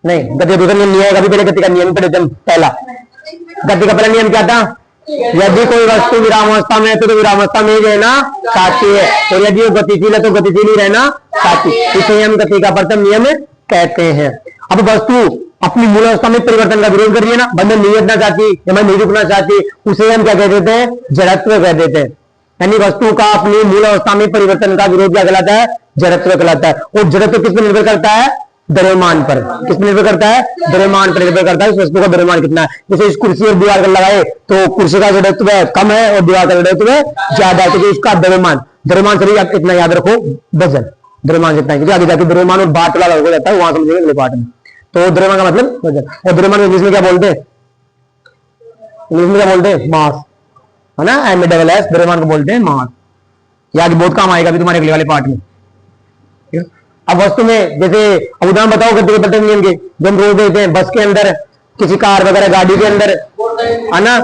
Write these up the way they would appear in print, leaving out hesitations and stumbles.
नहीं, गति का दूसरा नियम नहीं है, अभी पहले गति का नियम पढ़े थे। पहला गति का पहला नियम क्या था? यदि कोई वस्तु विरामावस्था में है तो विरामावस्था में ही रहना साची है, और यदि वो गतिशील है तो गतिशील ही रहना साची। इसे हम गति का प्रथम नियम कहते हैं। अब वस्तु अपनी मूल अवस्था में परिवर्तन का विरोध कर रही है ना, बंधन नहीं हटना चाहती या मैं नहीं रुकना चाहती, उसे हम क्या कह देते हैं? जड़त्व कह देते हैं। यानी वस्तु का अपनी मूल अवस्था में परिवर्तन का विरोध क्या कहलाता है? जड़त्व कहलाता है। और जड़त्व किस पर निर्भर करता है? द्रव्यमान पर। किस पर निर्भर करता है? द्रव्यमान पर निर्भर करता है इस वस्तु का द्रव्यमान कितना है। जैसे इस कुर्सी और दीवार का लगाए तो कुर्सी का जड़त्व कम है और दीवार का जड़त्व ज्यादा है, क्योंकि इसका द्रव्यमान से आप इतना याद रखो, वजन द्रव्यमान जितना है, क्योंकि आगे जाके द्रव्यमान और बाट वाला हो जाता है, वहां समझेंगे अगले पार्ट में। तो द्रव्यमान का मतलब वजन, और द्रव्यमान इंग्लिश में क्या बोलते हैं? इंग्लिश में क्या बोलते हैं? मास, है ना, M-A-S-S द्रव्यमान को बोलते हैं मास। ये आगे बहुत काम आएगा अभी तुम्हारे अगले वाले पार्ट में। अब वस्तु में जैसे अब उदाहरण बताओ गति के प्रथम नियम के, जो हम रोज देखते हैं बस के अंदर, किसी कार वगैरह गाड़ी के अंदर, है ना।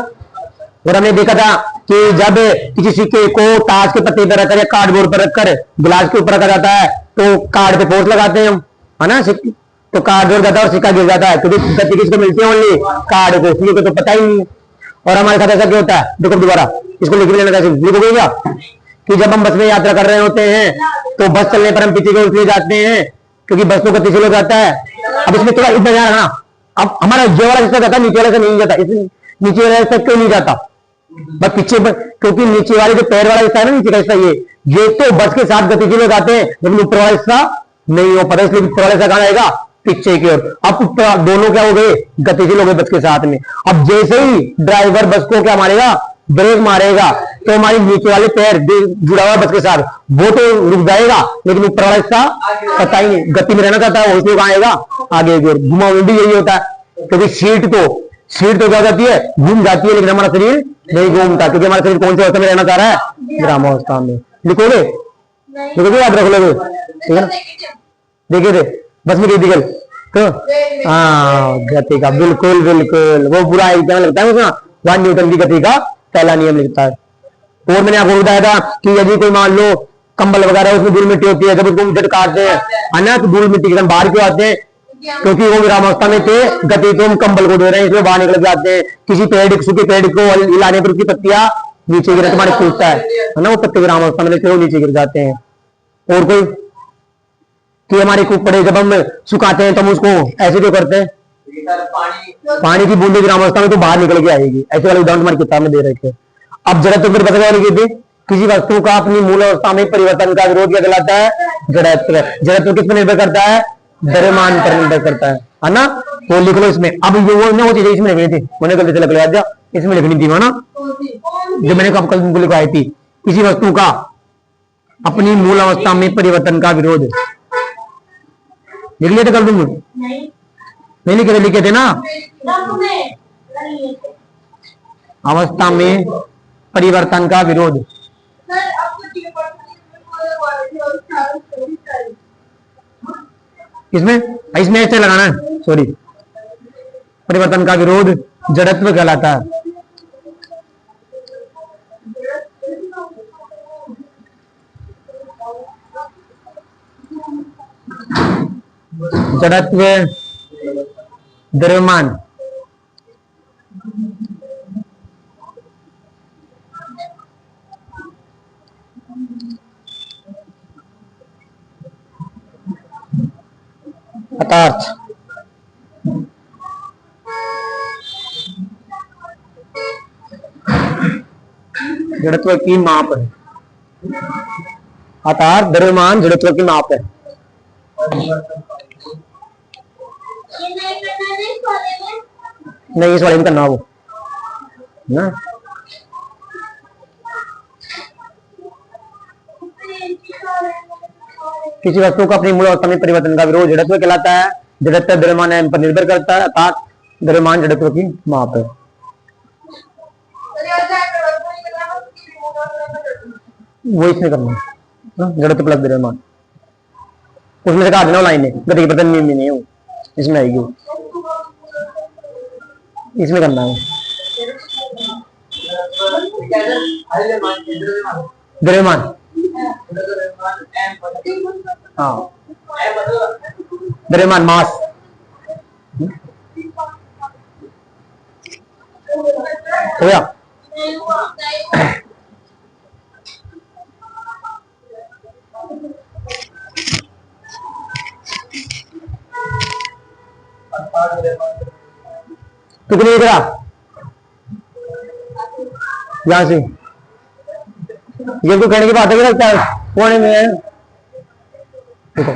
और हमने देखा था कि जब किसी सिक्के को ताश के पत्ते पर रखकर या कार्डबोर्ड पर रखकर गिलास के ऊपर रखा जाता है तो कार्ड पे फोर्स लगाते हैं हम, है ना, तो कार्ड गिर जाता है और सिक्का गिर जाता है, क्योंकि गति किसको मिलती है? ओनली कार्ड को, इसलिए तो पता ही नहीं। और हमारे साथ ऐसा क्या होता है? देखो दोबारा इसको लिख लेना, कैसे लिखोगे क्या कि जब हम बस में यात्रा कर रहे होते हैं तो बस चलने पर हम पीछे को इसलिए जाते हैं क्योंकि बस तो गतिशील हो जाता है। अब इसमें थोड़ा इतना ध्यान रखना, अब हमारा जो वाला हिस्सा जाता है नीचे वाले से नहीं जाता, नीचे वाले हिस्सा क्यों नहीं जाता? बस पीछे, क्योंकि नीचे वाले जो पैर वाला हिस्सा है ना, नीचे का हिस्सा, ये तो बस के साथ गतिशील हो जाते हैं, लेकिन ऊपर वाला हिस्सा नहीं हो पाता, इसलिए ऊपर वाला हिस्सा कहां आएगा? पीछे की ओर। अब दोनों क्या हो गए? गतिशील हो गए बस के साथ में। अब जैसे ही ड्राइवर बस को क्या मारेगा? ब्रेक मारेगा, तो हमारी नीचे वाले पैर जुड़ा हुआ बस के साथ वो तो रुक जाएगा, लेकिन ऊपर वाला हिस्सा पता ही नहीं, गति में रहना चाहता है, वो इसलिए कहां आएगा? आगे की ओर। घुमावुंडी यही होता है, क्योंकि सीट तो क्या जाती है? घूम जाती है, लेकिन हमारा शरीर नहीं घूमता, क्योंकि हमारा शरीर कौन सी अवस्था में रहना चाह रहा है? विरामावस्था में। लिखोगे? लिखोगे? याद रख लोगे, ठीक है ना? देखिए थे बस में क्रिटिकल तो गति का बिल्कुल बिल्कुल वो पूरा एग्जाम लगता है उसमें, 1 न्यूटन की गति का पहला नियम लिखता है। और मैंने आपको बताया था कि यदि कोई मान लो कंबल वगैरह उसमें धूल मिट्टी होती है, जब उसको झट काटते हैं, है ना, तो धूल मिट्टी के बाहर क्यों आते हैं? क्योंकि वो विरामावस्था में थे, गति तो हम कंबल को दे रहे हैं, इसमें बाहर निकल जाते हैं। किसी पेड़, सूखे पेड़ को हिलाने पर उसकी पत्तियां नीचे गिर तुम्हारे टूटता है ना, वो पत्ते विरामावस्था में वो नीचे गिर जाते हैं। और कोई कि हमारे कपड़े जब हम सुखाते हैं तो हम उसको ऐसे क्यों करते हैं? पानी की बूंदे विरामावस्था में तो बाहर निकल के आएगी, ऐसे वाले उदाहरण हमारी किताब में दे रखे हैं। अब जड़त्व फिर बता रही थी, किसी वस्तु का अपनी मूल अवस्था में परिवर्तन का विरोध क्या कहलाता है? जड़त्व। जड़त्व किस पर निर्भर करता है? द्रव्यमान पर निर्भर करता है ना। तो लिख लो इसमें। अब ये वो चीजें इसमें लिखनी थी, मैंने गलती से लिख लिया, इसमें लिखनी थी, है ना, जो मैंने कल तुमको लिखवाई थी। किसी वस्तु का अपनी मूल अवस्था में परिवर्तन का विरोध लिख लिए थे कल तुम? नहीं लिखे थे ना? अवस्था में परिवर्तन का विरोध। इसमें ऐसे लगाना है, सॉरी, परिवर्तन का विरोध जड़त्व कहलाता है। जड़त्व द्रव्यमान पदार्थ जड़त्व की माप है। अर्थात द्रव्यमान जड़त्व की माप है। नहीं, इस वाले में करना वो ना। किसी वस्तु का अपनी मूल अवस्था में परिवर्तन का विरोध जड़त्व कहलाता है। जड़त्व द्रव्यमान पर निर्भर करता है, अर्थात द्रव्यमान जड़त्व की माप है। वो इसमें करना जड़त्व प्लस द्रव्यमान, उसमें से काट देना लाइन है, गति के प्रति नियम नहीं है, इसमें आएगी, इसमें करना है द्रव्यमान। हाँ, द्रव्यमान मास, हो गया। तू कितने लिख रहा यहां से? ये तो कहने की बात है कि लगता है कोने में है। देखो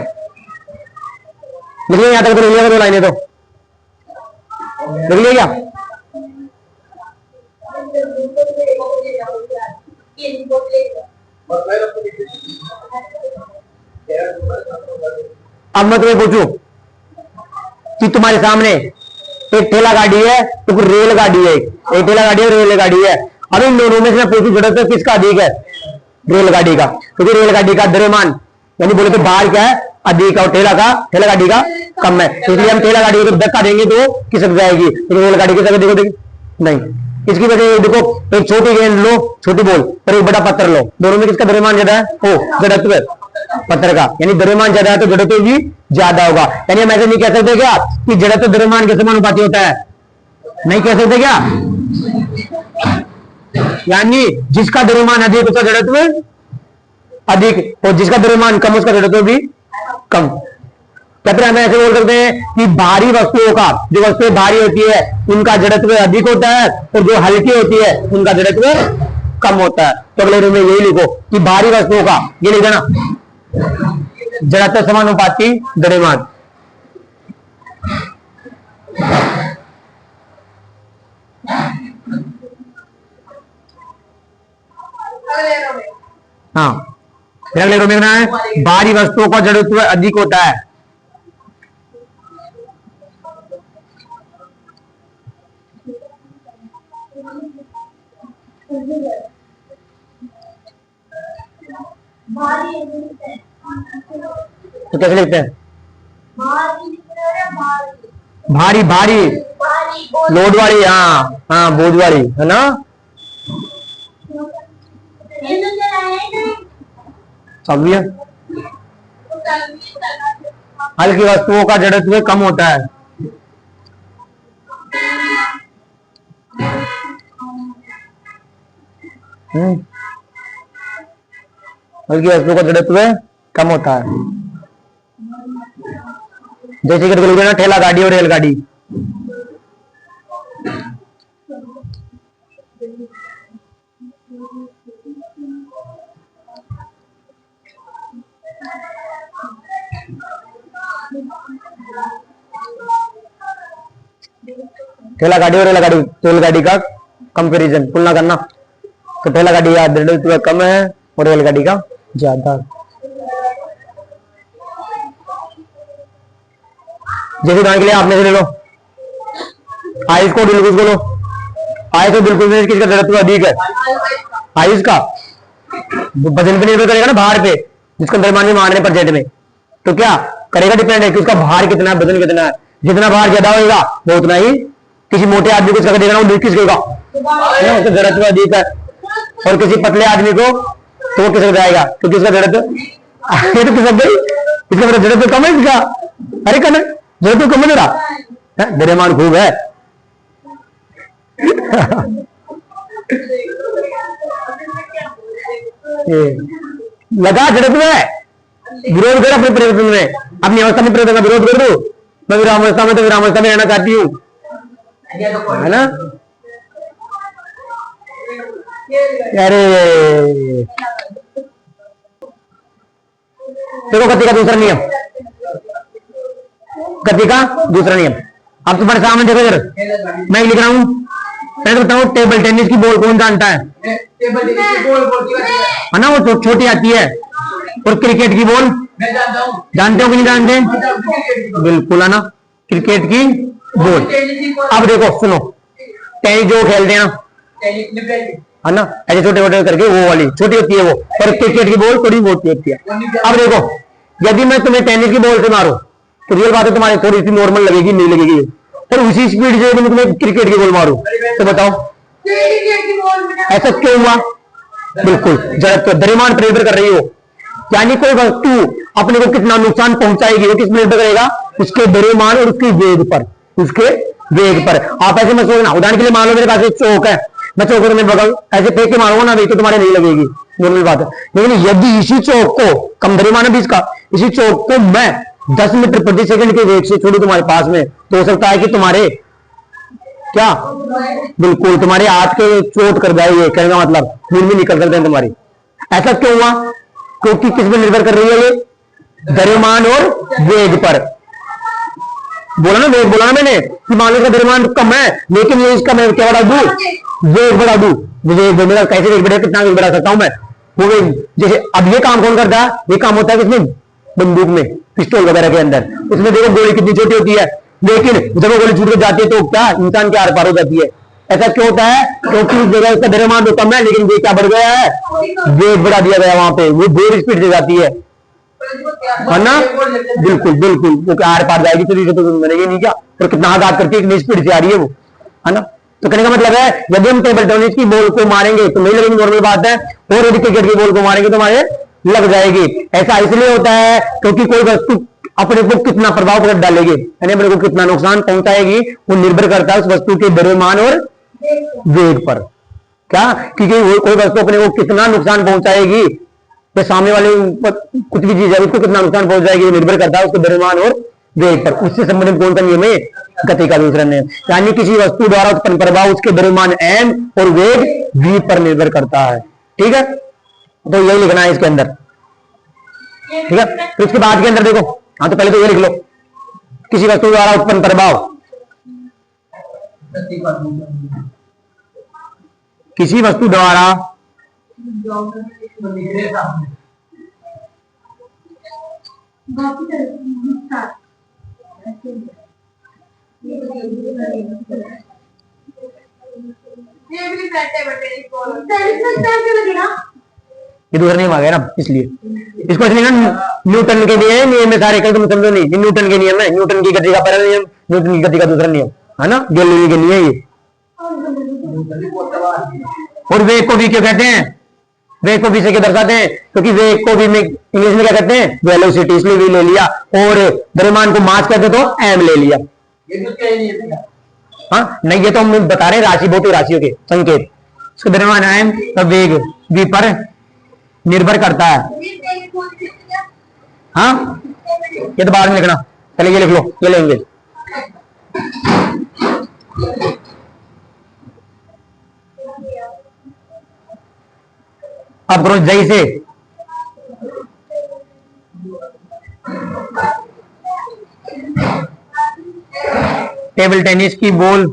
लिख लिया, यहां तक तो लिख लिया, दो लाइनें तो लिख लिया क्या? अब मैं तुम्हें पूछूं कि तुम्हारे सामने एक ठेला गाड़ी है, एक रेल गाड़ी है, एक ठेला गाड़ी है, रेल गाड़ी है। अब इन दोनों में से मैं पूछूं जरूरत है किसका अधिक है? रेलगाड़ी का, क्योंकि रेलगाड़ी का द्रव्यमान यानी बोले तो भार क्या है? अधिक, और ठेला गाड़ी का कम है। इसलिए हम ठेला गाड़ी को धक्का देंगे तो खिसक जाएगी, लेकिन रेलगाड़ी की देखो नहीं। इसकी वजह देखो, एक छोटी गेंद लो, छोटी बॉल, और एक बड़ा पत्थर लो, दोनों में किसका द्रव्यमान ज्यादा है? हो, जड़त्व पत्थर का, यानी द्रव्यमान ज्यादा है तो जड़त्व भी ज्यादा होगा। यानी हम ऐसे नहीं कह सकते क्या कि जड़त्व द्रव्यमान के समानुपाती होता है? नहीं कह सकते क्या? यानी जिसका द्रव्यमान अधिक उसका जड़त्व अधिक, और जिसका द्रव्यमान कम उसका जड़त्व भी कम। या फिर हम ऐसे बोल सकते हैं कि भारी वस्तुओं का, जो वस्तुएं भारी होती है उनका जड़त्व अधिक होता है, और जो हल्की होती है उनका जड़त्व कम होता है। तो अगले रूप में यही लिखो कि भारी वस्तुओं का, ये लिख देना, जड़त्व समानुपाती द्रव्यमान। हाँ, अगले रूप में है भारी वस्तुओं का जड़त्व अधिक होता है। तो कैसे लिखते हैं? भारी भारी लोड वाली, हाँ हाँ, बोझ वाली है ना। सब हल्की वस्तुओं का जड़त्व कम होता है। हल्की वस्तुओं का जड़त्व कम होता है। जैसे कि ना ठेला गाड़ी और रेलगाड़ी, ठेला गाड़ी और रेलगाड़ी का कंपैरिजन, तुलना करना। तो ठेला गाड़ी का जड़त्व कम है और रेलगाड़ी का ज्यादा। जैसे उदाहरण के लिए आपने से ले लो आइस को, ग्लूकोज को लो। आइस और ग्लूकोज में किसका जड़त्व अधिक है? आइस का। वजन पे निर्भर करेगा ना, भार पे, जिसका द्रव्यमान में मारने पर जेट में, तो क्या करेगा? डिपेंड है कि उसका भार कितना है, वजन कितना है। जितना भार ज्यादा होगा वो उतना ही, किसी मोटे आदमी को इसका देगा वो किस देगा? उसका जड़त्व अधिक है। और किसी पतले आदमी को तो वो किसक जाएगा? क्योंकि इसका जड़त्व ये तो किसक गई, इसका जड़त्व कम है इसका। अरे कम है, जड़त्व कम नहीं रहा, द्रव्यमान खूब है। लगा जड़त्व है, विरोध कर अपने परिवर्तन में, अपनी अवस्था में परिवर्तन का विरोध कर दो। मैं विरामावस्था में तो विरामावस्था में रहना चाहती हूँ, है ना। अरे देखो गति का दूसरा नियम, गति का दूसरा नियम अब तुम्हारे सामने देखो इधर मैं लिख रहा हूं। मैं बताऊं टेबल टेनिस की बॉल कौन जानता है? टेबल टेनिस की बॉल है ना, वो तो छोटी आती है। और क्रिकेट की बॉल जानते हो कि नहीं जानते? बिल्कुल है ना, क्रिकेट की बॉल। अब देखो सुनो, टेनिस जो खेलते हैं है ना, ऐसे छोटे छोटे करके वो वाली छोटी होती है वो, और क्रिकेट की बॉल थोड़ी मोटी होती है। अब देखो यदि मैं तुम्हें टेनिस की बॉल से मारूं तो रियल बात है तुम्हारी थोड़ी सी नॉर्मल लगेगी, नहीं लगेगी। और उसी स्पीड से मैं तुम्हें क्रिकेट की बॉल मारूं तो बताओ ऐसा क्यों हुआ? बिल्कुल जड़त्व द्रव्यमान पर निर्भर कर रही हो। यानी कोई वस्तु अपने को कितना नुकसान पहुंचाएगी वो किस पर निर्भर करेगा? उसके द्रव्यमान और उसकी वेग पर। उसके वेग पर। आप ऐसे मत सोचना, उदाहरण के लिए मान लो मेरे पास एक चौक है, मैं चौक में बगल ऐसे फेंक के मारूंगा ना, वेग तो तुम्हारे नहीं लगेगी, नॉर्मल बात है। लेकिन यदि इसी चौक को, कम द्रव्यमान भी इसका, इसी चौक को मैं 10 मीटर प्रति सेकंड के वेग से छोड़ू तुम्हारे पास में, तो हो सकता है कि तुम्हारे क्या, बिल्कुल तुम्हारे हाथ के चोट कर जाएगी, कहने का मतलब खून भी निकल सकते हैं तुम्हारी। ऐसा क्यों हुआ? क्योंकि किस पर निर्भर कर रही है ये? द्रव्यमान और वेग पर। बोला ना वेग, बोला ना मैंने कि मान लो इसका द्रव्यमान कम है, लेकिन ये इसका मैं क्या बढ़ा दूं, वेग बढ़ा दूं। वेग मेरा कैसे वेग बढ़ा, कितना वेग बढ़ा सकता हूं मैं? वो वेग जैसे अब ये काम कौन करता है? ये काम होता है किसमें? बंदूक में, पिस्टल वगैरह के अंदर। उसमें देखो गोली कितनी छोटी होती है, लेकिन जब वो गोली छूट के जाती है तो क्या इंसान के आर पार हो जाती है। ऐसा क्यों होता है? क्योंकि उस जगह उसका द्रव्यमान तो कम है, लेकिन वेग क्या बढ़ गया है, वेग बढ़ा दिया गया वहां पे, वो बहुत स्पीड से जाती है ना। बिल्कुल बिल्कुल, क्योंकि आर पार जाएगी तो बनेगी नहीं क्या, और कितना आघात करती है, कितनी स्पीड से आ रही है वो, है ना। तो कहने का मतलब है यदि हम टेबल टेनिस की बॉल को मारेंगे तो नहीं लगेगी, नॉर्मल बात है, और यदि क्रिकेट की बॉल को मारेंगे तो हमारे लग जाएगी। ऐसा इसलिए होता है क्योंकि कोई वस्तु अपने को कितना प्रभाव डालेगी, यानी अपने को कितना नुकसान पहुंचाएगी, वो निर्भर करता है उस वस्तु के द्रव्यमान और वेग पर। क्या? क्योंकि कोई वस्तु अपने को कितना नुकसान पहुंचाएगी, तो सामने वाले कुछ भी चीज है उसको कितना नुकसान पहुंच जाएगी, निर्भर करता है उसके द्रव्यमान और वेग पर। उससे संबंधित कौन सा नियम है? गति का दूसरा नियम। यानी किसी वस्तु द्वारा उत्पन्न प्रभाव उसके द्रव्यमान m और वेग v पर निर्भर करता है। ठीक है, तो यही लिखना है इसके अंदर। ठीक है, तो इसके बाद के अंदर देखो, हाँ तो पहले तो ये लिख लो, किसी वस्तु द्वारा उत्पन्न प्रभाव, किसी वस्तु द्वारा ये दूसरा नियम आ गया ना, इसलिए इसको इसलिए ना न्यूटन के नियम, नियम में सारे कल तुम समझो नहीं, ये न्यूटन के नियम है, न्यूटन की गति का पहला नियम, न्यूटन की गति का दूसरा नियम, है ना, गैलीलियो के लिए ये। और वेग को भी क्यों कहते हैं? वेग को भी से क्या दर्शाते हैं? क्योंकि वेग को भी में इंग्लिश में क्या कहते हैं? वेलोसिटी, इसलिए भी ले लिया, और द्रव्यमान को मास कहते तो एम ले लिया। हाँ नहीं, ये तो हम बता रहे हैं राशि, भौतिक राशियों के संकेत। इसका द्रव्यमान एम और वेग v पर निर्भर करता है। हाँ ये तो बाद में लिखना, पहले ये लिख लो, ये लेंगे। अब करो जय से, टेबल टेनिस की बॉल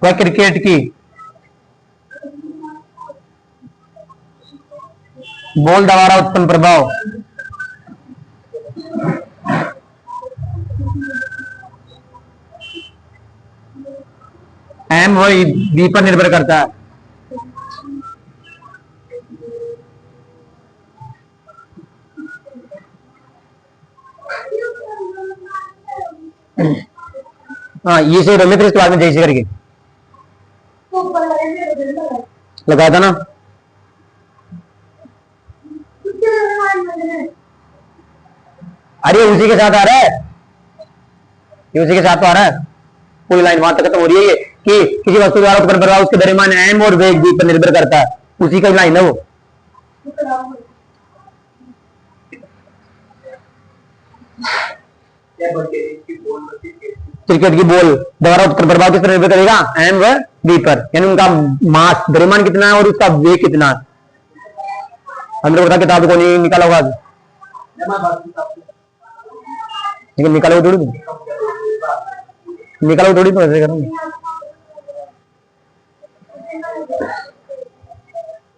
व क्रिकेट की बॉल द्वारा उत्पन्न प्रभाव एम व बी पर निर्भर करता है। हाँ ये से रमे, फिर इसके बाद में जैसे करके लगाया था ना। अरे उसी के साथ आ रहा है, ये उसी के साथ तो आ रहा है, पूरी लाइन वहां तक खत्म हो रही है ये कि किसी वस्तु द्वारा उत्पन्न प्रभाव उसके द्रव्यमान m और वेग v पर निर्भर करता है, उसी का लाइन है वो। क्रिकेट की बॉल द्वारा उत्पन्न प्रभाव किस पर निर्भर करेगा? m व v पर, यानी उनका मास द्रव्यमान कितना है और उसका वेग कितना है। अंदर बता, किताब को नहीं निकाला होगा, लेकिन निकालो थोड़ी, निकालो थोड़ी, तो ऐसे करूंगी।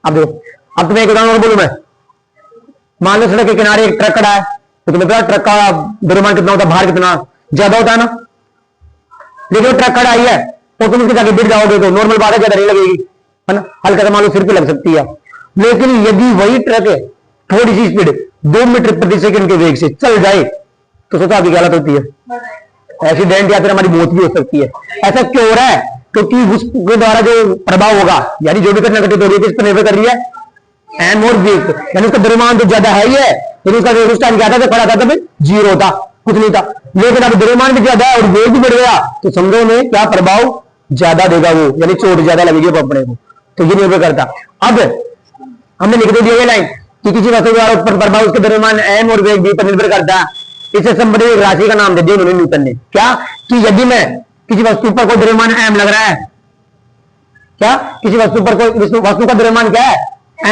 अब देखो, अब तुम्हें एक उदाहरण बोलूं मैं, मान लो सड़क के किनारे एक ट्रक खड़ा है, तो तुम्हें पता ट्रक का द्रव्यमान कितना होता है, भार कितना ज्यादा होता है ना। लेकिन ट्रक खड़ा ही है और तुम उसके जाके गिर जाओगे तो नॉर्मल बात है, ज्यादा नहीं लगेगी, है ना, हल्का सा मान लो सिर पे लग सकती है। लेकिन यदि वही ट्रक थोड़ी सी स्पीड 2 मीटर प्रति सेकंड के वेग से चल जाए तो सोचो आपकी हालत होती है, एक्सीडेंट या फिर हमारी मौत भी हो सकती है। ऐसा क्यों हो रहा है? क्योंकि उसके द्वारा जो प्रभाव होगा, यानी जो भी घटना घटित हो रही है, किस पर निर्भर कर रही है? एम और वेग, यानी उसका द्रव्यमान तो ज्यादा है ही है, लेकिन उसका वेग उस टाइम क्या था जब खड़ा था तब 0 था, कुछ नहीं था। लेकिन अब द्रव्यमान भी ज्यादा है और वेग भी बढ़ गया तो समझो में क्या प्रभाव ज्यादा देगा वो, यानी चोट ज्यादा लगेगी अपने को, तो ये निर्भर करता। अब हमने लिख दिया ये लाइन कि किसी वस्तु द्वारा उत्पन्न प्रभाव उसके द्रव्यमान m और वेग v पर निर्भर करता है। इससे संबंधित एक राशि का नाम दे दिया उन्होंने न्यूटन ने, क्या कि यदि मैं किसी वस्तु पर कोई द्रव्यमान m लग रहा है, क्या किसी वस्तु पर कोई वस्तु का द्रव्यमान क्या है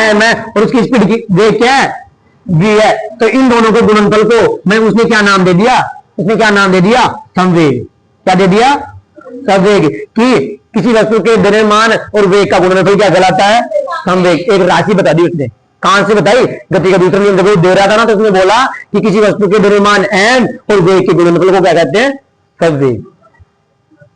m है और उसकी स्पीड की वेग क्या है v है, तो इन दोनों के गुणनफल को मैं उसने क्या नाम दे दिया, उसने क्या नाम दे दिया संवेग। क्या दे दिया संवेग, कि किसी वस्तु के द्रव्यमान और वेग का गुणनफल क्या कहलाता है संवेग। एक राशि बता दी उसने, कहां से बताई, गति का दूसरा नियम जब दे रहा था ना तो उसने बोला कि किसी वस्तु के द्रव्यमान m और वेग के गुणनफल को क्या कहते हैं संवेग,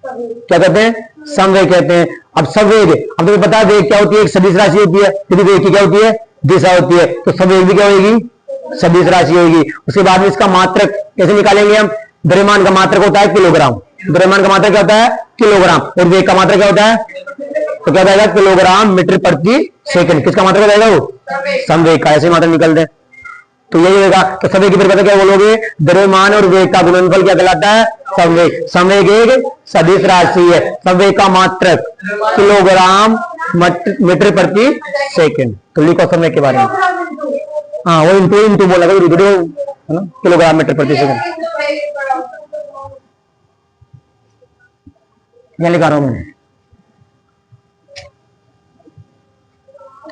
क्या कहते हैं संवेग कहते हैं। अब संवेग, अब तुम्हें पता है वेग क्या होती है, एक सदिश राशि होती है, यदि वेग की क्या होती है दिशा होती है, तो संवेग भी क्या होगी सदिश राशि होगी। उसके बाद में इसका मात्रक कैसे निकालेंगे हम, द्रव्यमान का मात्रक होता है किलोग्राम, द्रव्यमान का मात्रक क्या होता है किलोग्राम, और वेग का मात्रक क्या होता है, तो क्या जाएगा किलोग्राम मीटर प्रति सेकंड। किसका मात्रक जाएगा वो संवेग का, ऐसे मात्रक निकलते हैं। तो यही होगा, तो संवेग की परिभाषा क्या बोलोगे, द्रव्यमान और वेग का गुणनफल क्या कहलाता है संवेग। संवेग एक सदिश राशि है, संवेग का मात्रक किलोग्राम मीटर प्रति सेकंड। तो लिखो संवेग के बारे में, हाँ वो इंटू बोला है ना, किलोग्राम मीटर प्रति सेकंड यह लिखा रहा हूं मैं।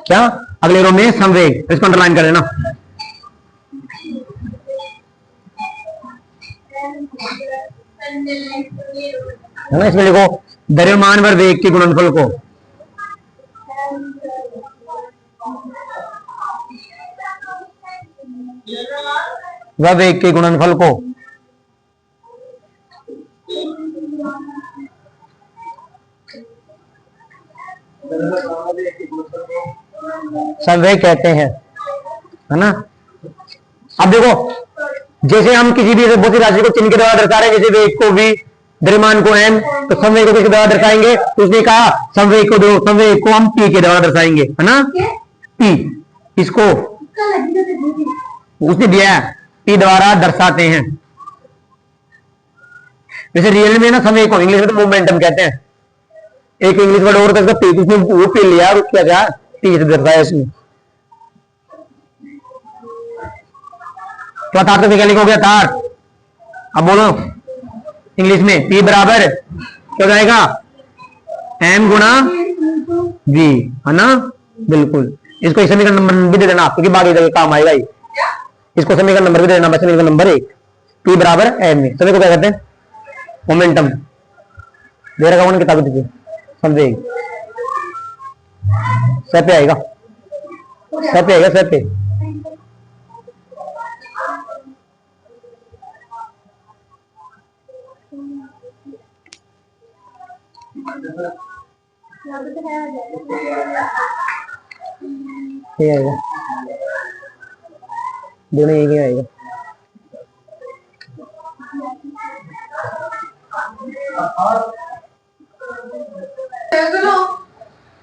क्या अगले रो में संवेग, इसको अंडरलाइन कर देना। है ना, इसमें लिखो द्रव्यमान व वेग के गुणनफल को व वेग के गुणनफल को संवेग कहते हैं, है ना। अब देखो जैसे हम किसी भी बहुत सी राशि को चिन्ह के द्वारा दर्शा रहे हैं, जैसे वेग को v, द्रव्यमान को m, तो संवेग को किसके द्वारा दर्शाएंगे, तो उसने कहा संवेग को हम p के द्वारा दर्शाएंगे, है ना p, इसको उसने दिया है p द्वारा दर्शाते हैं। वैसे रियल में ना संवेग को इंग्लिश में तो मोमेंटम कहते हैं, एक इंग्लिश वर्ड और था p, उसने वो p लिया और क्या क्या p से दर्शाया इसमें। क्या तार, तो क्या लिखा हो गया तार, अब बोलो इंग्लिश में p बराबर क्या जाएगा m गुणा v, है ना, बिल्कुल। इसको समीकरण नंबर भी दे देना क्योंकि बाकी जगह काम आएगा ही, इसको समीकरण नंबर भी दे देना, बस समीकरण नंबर 1 p बराबर m। सभी को क्या कहते हैं मोमेंटम, दे रखा उन्होंने किताब दीजिए संवेग, सह पे आएगा, सह पे आएगा, सह पे आएगा, दोनों एक ही आएगा।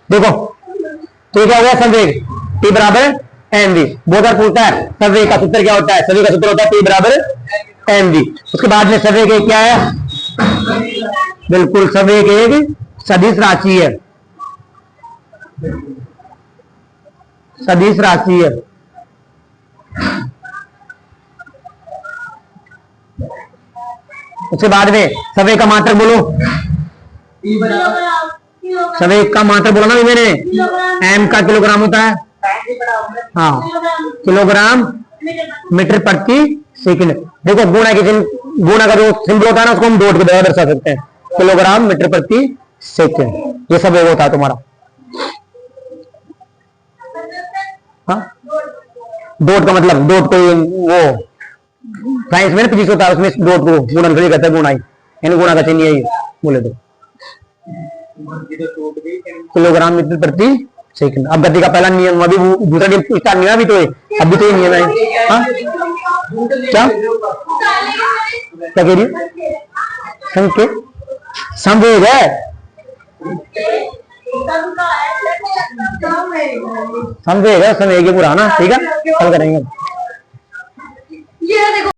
देखो तो क्या हुआ संवेग P बराबर mv, बहुत बार पूछता है संवेग का सूत्र क्या होता है, संवेग का सूत्र होता है P बराबर mv। उसके बाद में संवेग एक क्या है, बिल्कुल संवेग एक सदिश राशि है, सदिश राशि है। उसके बाद में संवेग का मात्रक बोलो, संवेग का मात्रक बोला ना मैंने, m का किलोग्राम होता है, हाँ किलोग्राम मीटर प्रति सेकंड। देखो गुणा के गुणा का जो सिंबल होता है ना उसको हम डॉट के द्वारा दर्शा सकते हैं, किलोग्राम मीटर प्रति सेकंड। ये सब होता है तुम्हारा, हाँ डॉट का मतलब डॉट को वो साइंस में फिजिक्स होता है उसमें डॉट को गुणनफल कहते हैं, गुणा ही यानी गुणा का चिन्ह यही बोले तो किलोग्राम मीटर प्रति सेकंड। अब गति का पहला नियम, अभी दूसरा नियम स्टार्ट नहीं अभी तो अभी तो ये नियम है, हाँ क्या क्या कह रही है, संकेत संवेग है, संवेग है, संवेग पूरा ना, ठीक है हल करेंगे। ये देखो